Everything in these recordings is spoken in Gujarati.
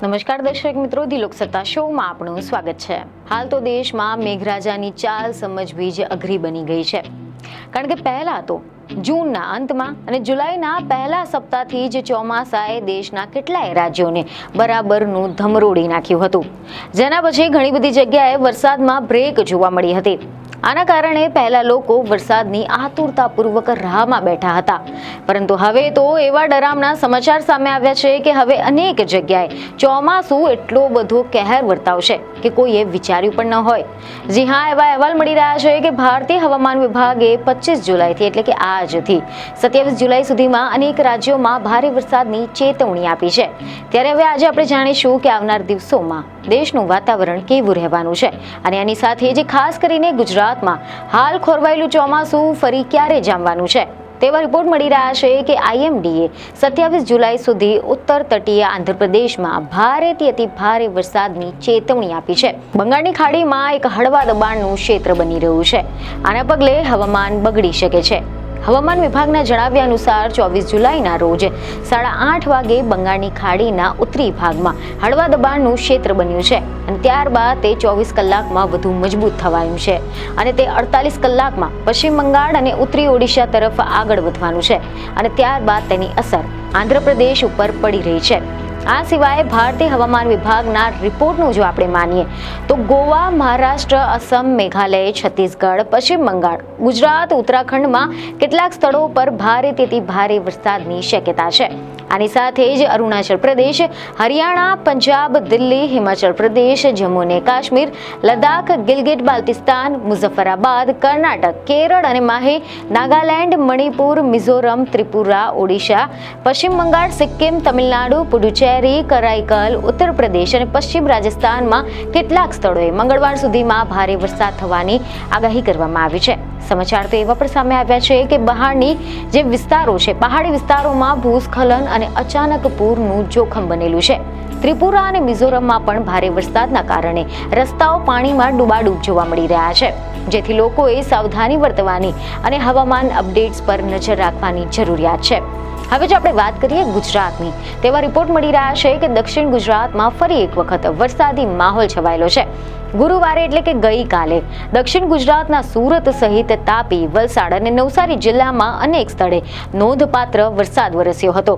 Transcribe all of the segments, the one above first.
નમસ્કાર દર્શક મિત્રો, ધી લોકસત્તા શોમાં આપનું સ્વાગત છે. હાલ તો દેશમાં મેઘરાજાની ચાલ સમજવી જ અઘરી બની ગઈ છે, કારણ કે પહેલા તો જૂનના અંતમાં અને જુલાઈના પહેલા સપ્તાહથી જ ચોમાસાએ દેશના કેટલાય રાજ્યોને બરાબરનું ધમરોડી નાખ્યું હતું, જેના પછી ઘણી બધી જગ્યાએ વરસાદમાં બ્રેક જોવા મળી હતી. આના કારણે પહેલા લોકો વરસાદની આતુરતાપૂર્વક રાહમાં બેઠા હતા, પરંતુ હવે તો એવા ડરામના સમાચાર સામે આવ્યા છે કે હવે અનેક જગ્યાએ ચોમાસું એટલો બધો કહેર વર્તાવશે કે કોઈએ વિચાર્યું પણ ન હોય. જી હા, એવા અહેવાલ મળી રહ્યા છે કે ભારતીય હવામાન વિભાગે 25 જુલાઈથી એટલે કે આજથી 27 જુલાઈ સુધીમાં અનેક રાજ્યોમાં ભારે વરસાદની ચેતવણી આપી છે. ત્યારે હવે આજે આપણે જાણીશું કે આવનાર દિવસોમાં દેશનું વાતાવરણ કેવું રહેવાનું છે અને આની સાથે જ ખાસ કરીને ગુજરાતમાં હાલ ખોરવાયેલું ચોમાસું ફરી ક્યારે જામવાનું છે તેવા રિપોર્ટ મળી રહ્યા છે કે આઈએમડીએ 27 જુલાઈ સુધી ઉત્તર તટીય આંધ્રપ્રદેશમાં ભારેથી અતિ ભારે વરસાદની ચેતવણી આપી છે. બંગાળની ખાડીમાં એક હળવા દબાણનું ક્ષેત્ર બની રહ્યું છે. આના પગલે હવામાન બગડી શકે છે. હવામાન વિભાગના જણાવ્યા અનુસાર 24 જુલાઈના રોજ 8:30 વાગે બંગાળની ખાડીના ઉત્તરી ભાગમાં હળવા દબાણનું ક્ષેત્ર બન્યું છે અને ત્યારબાદ તે 24 કલાકમાં વધુ મજબૂત થવાયું છે અને તે 48 કલાકમાં પશ્ચિમ બંગાળ અને ઉત્તરી ઓડિશા તરફ આગળ વધવાનું છે અને ત્યારબાદ તેની અસર આંધ્રપ્રદેશ ઉપર પડી રહી છે. આ સિવાય ભારતીય હવામાન વિભાગના રિપોર્ટનું જો આપણે માનીએ તો ગોવા, મહારાષ્ટ્ર, અસમ, મેઘાલય, છત્તીસગઢ, પશ્ચિમ બંગાળ, ગુજરાત, ઉત્તરાખંડમાં કેટલાક સ્થળો પર ભારેથી ભારે વરસાદની શક્યતા છે. આની સાથે જ અરુણાચલ પ્રદેશ, હરિયાણા, પંજાબ, દિલ્હી, હિમાચલ પ્રદેશ, જમ્મુ અને કાશ્મીર, લદ્દાખ, ગિલગિટ બાલ્ટિસ્તાન, મુઝફ્ફરાબાદ, કર્ણાટક, કેરળ અને માહે, નાગાલેન્ડ, મણિપુર, મિઝોરમ, ત્રિપુરા, ઓડિશા, પશ્ચિમ બંગાળ, સિક્કિમ, તમિલનાડુ, પુડુચેરી, કરાઈકલ, ઉત્તર પ્રદેશ અને પશ્ચિમ રાજસ્થાનમાં કેટલાક સ્થળોએ મંગળવાર સુધીમાં ભારે વરસાદ થવાની આગાહી કરવામાં આવી છે. સમાચાર તો એવા પણ સામે આવ્યા છે કે બહારની જે વિસ્તારો છે, પહાડી વિસ્તારોમાં ભૂસ્ખલન અને અચાનક પૂરનું જોખમ બનેલું છે. ત્રિપુરા અને મિઝોરમમાં પણ ભારે વરસાદના કારણે રસ્તાઓ પાણીમાં ડૂબાડૂબ જોવા મળી રહ્યા છે, જેથી લોકોએ સાવધાની વર્તવાની અને હવામાન અપડેટ્સ પર નજર રાખવાની જરૂરિયાત છે. હવે જો આપણે વાત કરીએ ગુજરાતની, તેવા રિપોર્ટ મળી રહ્યા છે કે દક્ષિણ ગુજરાતમાં ફરી એક વખત વરસાદી માહોલ છવાયેલો છે. ગુરુવારે એટલે કે ગઈકાલે દક્ષિણ ગુજરાતના સુરત સહિત તાપી, વલસાડ અને નવસારી જિલ્લામાં અનેક સ્થળે નોંધપાત્ર વરસાદ વરસ્યો હતો.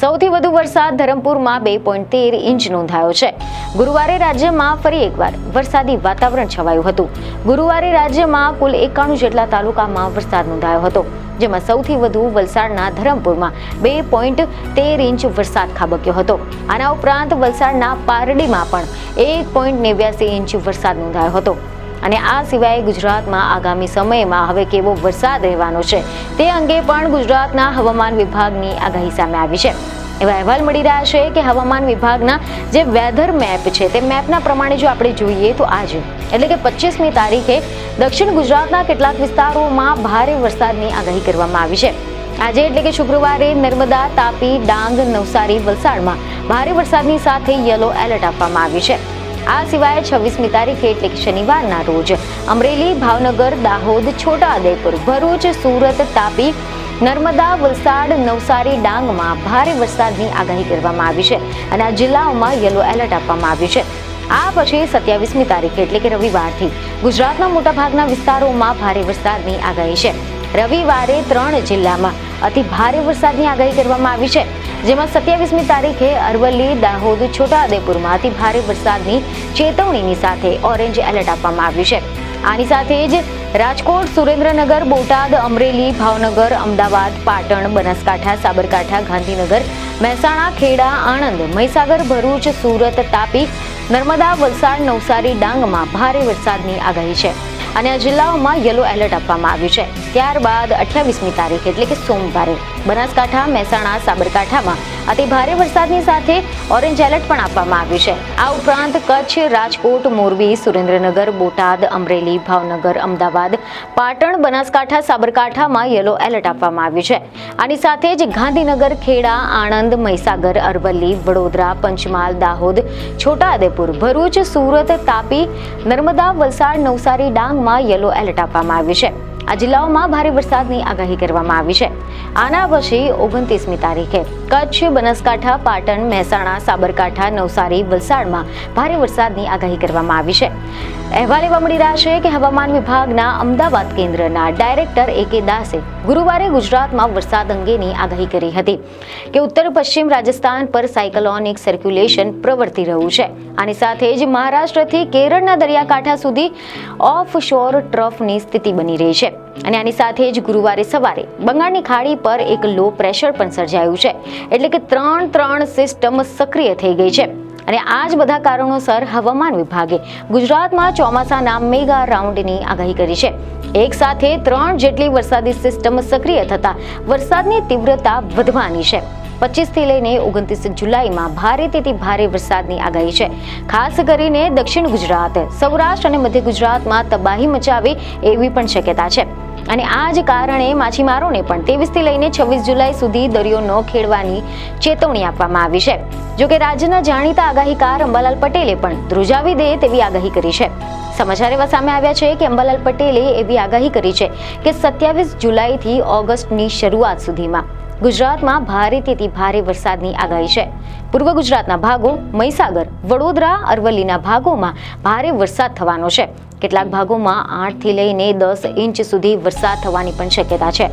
સૌથી વધુ વરસાદ ધરમપુરમાં 2.13 ઇંચ નોંધાયો છે. ગુરુવારે રાજ્યમાં ફરી એકવાર વરસાદી વાતાવરણ છવાયું હતું. ગુરુવારે રાજ્યમાં કુલ 91 જેટલા તાલુકામાં વરસાદ નોંધાયો હતો, જેમાં સૌથી વધુ વલસાડના ધરમપુરમાં 2.13 ઇંચ વરસાદ ખાબક્યો હતો. આના ઉપરાંત વલસાડના પારડીમાં પણ 1.89 ઇંચ વરસાદ નોંધાયો હતો. અને આ સિવાય ગુજરાતમાં આગામી સમયમાં હવે કેવો વરસાદ રહેવાનો છે તે અંગે પણ ગુજરાતના હવામાન વિભાગની આગાહી સામે આવી છે. એવા અહેવાલ મળી રહ્યા છે કે હવામાન વિભાગના જે વેધર મેપ છે તે મેપના પ્રમાણે જો આપણે જોઈએ તો આજે એટલે કે 25મી તારીખે દક્ષિણ ગુજરાતના કેટલાક વિસ્તારોમાં ભારે વરસાદની આગાહી કરવામાં આવી છે. આજે એટલે કે શુક્રવારે નર્મદા, તાપી, ડાંગ, નવસારી, વલસાડમાં ભારે વરસાદની સાથે યલો એલર્ટ આપવામાં આવ્યું છે. આ સિવાય 26મી તારીખે એટલે કે શનિવારના રોજ અમરેલી, ભાવનગર, દાહોદ, છોટાઉદેપુર, ભરૂચ, સુરત, તાપી, નર્મદા, વલસાડ, નવસારી, ડાંગમાં ભારે વરસાદની આગાહી કરવામાં આવી છે અને આ જિલ્લાઓમાં યલો એલર્ટ આપવામાં આવ્યું છે. આ પછી 27મી તારીખે એટલે કે રવિવારથી ગુજરાતના મોટાભાગના વિસ્તારોમાં ભારે વરસાદની આગાહી છે. રવિવારે 3 જિલ્લામાં અતિ ભારે વરસાદની આગાહી કરવામાં આવી છે, જેમાં 27મી તારીખે અરવલ્લી, દાહોદ, છોટાઉદેપુરમાં અતિ ભારે વરસાદની ચેતવણીની સાથે ઓરેન્જ એલર્ટ આપવામાં આવ્યું છે. આની સાથે જ રાજકોટ, સુરેન્દ્રનગર, બોટાદ, અમરેલી, ભાવનગર, અમદાવાદ, પાટણ, બનાસકાંઠા, સાબરકાંઠા, ગાંધીનગર, મહેસાણા, ખેડા, આણંદ, મહીસાગર, ભરૂચ, સુરત, તાપી, નર્મદા, વલસાડ, નવસારી, ડાંગમાં ભારે વરસાદની આગાહી છે અને આ જિલ્લાઓમાં યલો એલર્ટ આપવામાં આવ્યું છે. ત્યારબાદ 28મી તારીખે એટલે કે સોમવારે બનાસકાંઠા, મહેસાણા, સાબરકાંઠામાં અતિ ભારે વરસાદની સાથે ઓરેન્જ એલર્ટ પણ આપવામાં આવ્યું છે. આ ઉપરાંત કચ્છ, રાજકોટ, મોરબી, સુરેન્દ્રનગર, બોટાદ, અમરેલી, ભાવનગર, અમદાવાદ, પાટણ, બનાસકાંઠા, સાબરકાંઠામાં યલો એલર્ટ આપવામાં આવ્યું છે. આની સાથે જ ગાંધીનગર, ખેડા, આણંદ, મહીસાગર, અરવલ્લી, વડોદરા, પંચમહાલ, દાહોદ, છોટાઉદેપુર, ભરૂચ, સુરત, તાપી, નર્મદા, વલસાડ, નવસારી, ડાંગમાં યલો એલર્ટ આપવામાં આવ્યું છે. આ જિલ્લાઓમાં ભારે વરસાદની આગાહી કરવામાં આવી છે. આના પછી 29મી તારીખે કચ્છ, બનાસકાંઠા, પાટણ, મહેસાણા, સાબરકાંઠા, નવસારી, વલસાડમાં ભારે વરસાદની આગાહી કરવામાં આવી છે. અહેવાલ એવા મળી રહ્યા છે કે હવામાન વિભાગના અમદાવાદ કેન્દ્રના ડાયરેક્ટર A.K. દાસે ગુરુવારે ગુજરાતમાં વરસાદ અંગેની આગાહી કરી હતી કે ઉત્તર પશ્ચિમ રાજસ્થાન પર સાયક્લોનિક સર્ક્યુલેશન પ્રવર્તી રહ્યું છે. આની સાથે જ મહારાષ્ટ્રથી કેરળના દરિયાકાંઠા સુધી ઓફ શોર ટ્રફની સ્થિતિ બની રહી છે અને આની સાથે જ ગુરુવારે સવારે બંગાળની ખાડી પર એક લો પ્રેશર પણ સર્જાયું છે. એટલે કે ત્રણ સિસ્ટમ સક્રિય થઈ ગઈ છે અને આ જ બધા કારણોસર હવામાન વિભાગે ગુજરાતમાં ચોમાસાના મેગા રાઉન્ડની આગાહી કરી છે. એક સાથે 3 જેટલી વરસાદી સિસ્ટમ સક્રિય થતા વરસાદની તીવ્રતા વધવાની છે. 25 થી લઈને 29 જુલાઈમાં ભારેથી ભારે વરસાદની આગાહી છે. ખાસ કરીને દક્ષિણ ગુજરાત, સૌરાષ્ટ્ર અને મધ્ય ગુજરાતમાં તબાહી મચાવે એવી પણ શક્યતા છે અને આ જ કારણે માછીમારોને પણ 23 થી લઈને 26 જુલાઈ સુધી દરિયો ન ખેડવાની ચેતવણી આપવામાં આવી છે. જોકે રાજ્યના જાણીતા આગાહીકાર અંબાલાલ પટેલે પણ ધ્રુજાવી દે તેવી આગાહી કરી છે. સમાચાર એવા સામે આવ્યા છે કે અંબાલાલ પટેલે એવી આગાહી કરી છે કે 27 જુલાઈથી ઓગસ્ટની શરૂઆત સુધીમાં ગુજરાતમાં ભારેથી ભારે વરસાદની આગાહી છે. પૂર્વ ગુજરાતના ભાગો, મહીસાગર, વડોદરા, અરવલ્લીના ભાગોમાં ભારે વરસાદ થવાનો છે. કેટલાક ભાગોમાં 8 થી લઈને 10 ઇંચ સુધી વરસાદ થવાની પણ શક્યતા છે.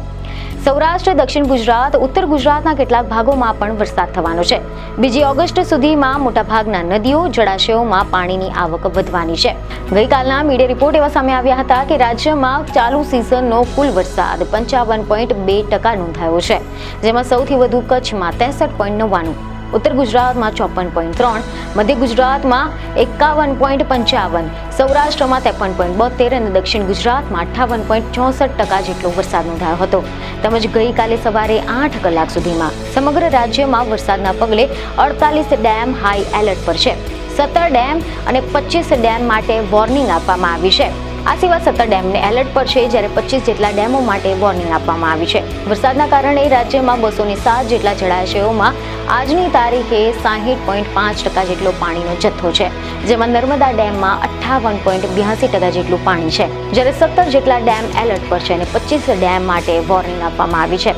સૌરાષ્ટ્ર, દક્ષિણ ગુજરાત, ઉત્તર ગુજરાતના કેટલાક ભાગોમાં પણ વરસાદ થવાનો છે. 2 ઓગસ્ટ સુધીમાં મોટાભાગના નદીઓ, જળાશયોમાં પાણીની આવક વધવાની છે. ગઈકાલના મીડિયા રિપોર્ટ એવા સામે આવ્યા હતા કે રાજ્યમાં ચાલુ સિઝનનો કુલ વરસાદ 55.2% નોંધાયો છે, જેમાં સૌથી વધુ કચ્છમાં 63.99, ઉત્તર ગુજરાતમાં 54.3, મધ્ય ગુજરાતમાં 51.55, સૌરાષ્ટ્રમાં 53.72 અને દક્ષિણ ગુજરાતમાં 58.64% જેટલો વરસાદ નોંધાયો હતો. તેમજ ગઈકાલે સવારે 8 કલાક સુધીમાં સમગ્ર રાજ્યમાં વરસાદના પગલે 48 ડેમ હાઈ એલર્ટ પર છે. 17 ડેમ અને 25 ડેમ માટે વોર્નિંગ આપવામાં આવી છે. આ સિવાય 17 ડેમને એલર્ટ પર છે, જ્યારે 25 જેટલા ડેમો માટે વોર્નિંગ આપવામાં આવી છે. વરસાદના કારણે રાજ્યમાં 207 જેટલા જળાશયોમાં આજની તારીખે 60.5% જેટલો પાણીનો જથ્થો છે, જેમાં નર્મદા ડેમમાં 58.82% જેટલું પાણી છે, જ્યારે 17 જેટલા ડેમ એલર્ટ પર છે અને 25 ડેમ માટે વોર્નિંગ આપવામાં આવી છે.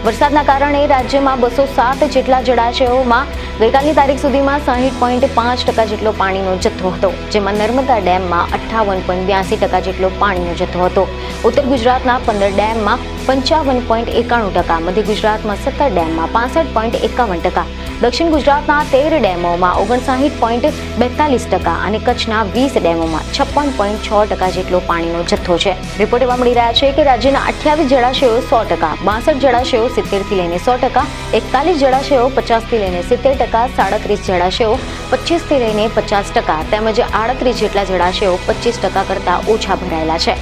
વરસાદના કારણે રાજ્યમાં 207 જેટલા જળાશયોમાં ગઈકાલની તારીખ સુધીમાં 60.5% જેટલો પાણીનો જથ્થો હતો, જેમાં નર્મદા ડેમમાં 58.82% જેટલો પાણીનો જથ્થો હતો. ઉત્તર ગુજરાતના 15 ડેમમાં 55.91%, મધ્ય ગુજરાતમાં 17 ડેમમાં 65.51%, દક્ષિણ ગુજરાતના 13 ડેમોમાં 59.42% અને કચ્છના 20 ડેમોમાં 56.6% જેટલો પાણીનો જથ્થો છે. રિપોર્ટ એવા મળી રહ્યા છે કે રાજ્યના 28 જળાશયો 100%, 62 જળાશયો 70 થી લઈને 100%, 41 જળાશયો 50 થી લઈને 70%, 37 જળાશયો 25 થી લઈને 50% તેમજ 38 જેટલા જળાશયો 25% કરતા ઓછા ભરાયેલા છે.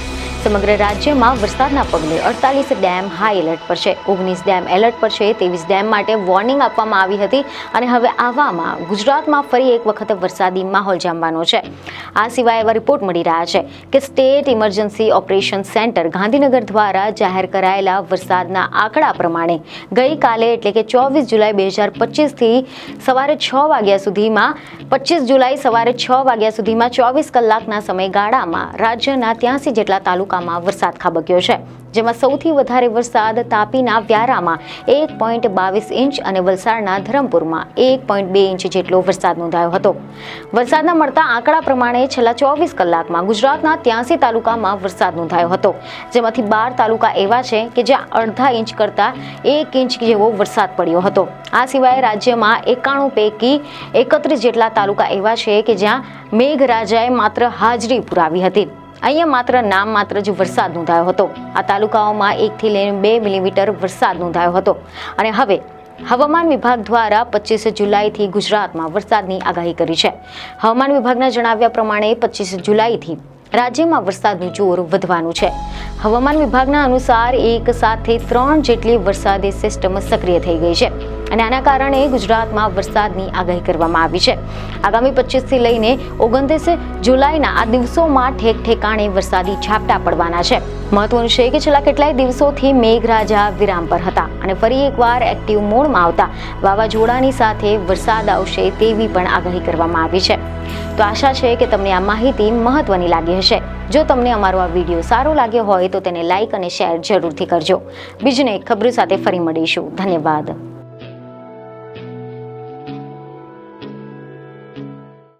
સમગ્ર રાજ્યમાં વરસાદના પગલે 48 ડેમ હાઈ એલર્ટ પર છે, 19 ડેમ એલર્ટ પર છે, 23 ડેમ માટે વોર્નિંગ આપવામાં આવી હતી અને હવે આવામાં ગુજરાતમાં ફરી એક વખત વરસાદી માહોલ જામવાનો છે. આ સિવાય એવા રિપોર્ટ મળી રહ્યા છે કે state emergency operation centre Gandhinagar દ્વારા જાહેર કરાયેલા વરસાદના આંકડા પ્રમાણે ગઈકાલે એટલે કે 24 જુલાઈ 2025 થી સવારે 6 વાગ્યા સુધીમાં 25 જુલાઈ સવારે 6 વાગ્યા સુધીમાં 24 કલાકના સમયગાળામાં રાજ્યના 83 જેટલા તાલુકામાં વરસાદ ખાબક્યો છે, જેમાં સૌથી વધારે વરસાદ તાપીના વ્યારામાં 1.22 ઇંચ અને વલસાડના ધરમપુરમાં 1.2 ઇંચ જેટલો વરસાદ નોંધાયો હતો. વરસાદના મળતા આંકડા પ્રમાણે છેલ્લા 24 કલાકમાં ગુજરાતના 83 તાલુકામાં વરસાદ નોંધાયો હતો, જેમાંથી 12 તાલુકા એવા છે કે જ્યાં અડધા ઇંચ કરતાં 1 ઇંચ જેવો વરસાદ પડ્યો હતો. આ સિવાય રાજ્યમાં 91 પૈકી 31 જેટલા તાલુકા એવા છે કે જ્યાં મેઘરાજાએ માત્ર હાજરી પુરાવી હતી. અહીંયા માત્ર નામ માત્ર જ વરસાદ નોંધાયો હતો. આ તાલુકાઓમાં 1 થી લઈને 2 મિલીમીટર વરસાદ નોંધાયો હતો અને હવે હવામાન વિભાગ દ્વારા 25 જુલાઈથી ગુજરાતમાં વરસાદની આગાહી કરી છે. હવામાન વિભાગના જણાવ્યા પ્રમાણે 25 જુલાઈથી રાજ્યમાં વરસાદનું જોર વધવાનું છે. હવામાન વિભાગના અનુસાર એક સાથે 3 જેટલી વરસાદી સિસ્ટમ સક્રિય થઈ ગઈ છે અને આના કારણે ગુજરાતમાં વરસાદની આગાહી કરવામાં આવી છે. આગામી 25 થી લઈને 29 જુલાઈના આ દિવસોમાં ઠેક ઠેકાણે વરસાદી ઝાપટા પડવાના છે. મહત્વનું છે કે છેલ્લા કેટલાય દિવસોથી મેઘરાજા વિરામ પર હતા અને ફરી એકવાર એક્ટિવ મોડમાં આવતા વાવાઝોડાની સાથે વરસાદ આવશે તેવી પણ આગાહી કરવામાં આવી છે. તો આશા છે કે તમને આ માહિતી મહત્વની લાગી હશે. રહેશે. જો તમને અમારો આ વિડીયો સારો લાગ્યો હોય તો તેને લાઇક અને શેર જરૂરથી કરજો. બીજને એક ખબર સાથે ફરી મળીશું. ધન્યવાદ.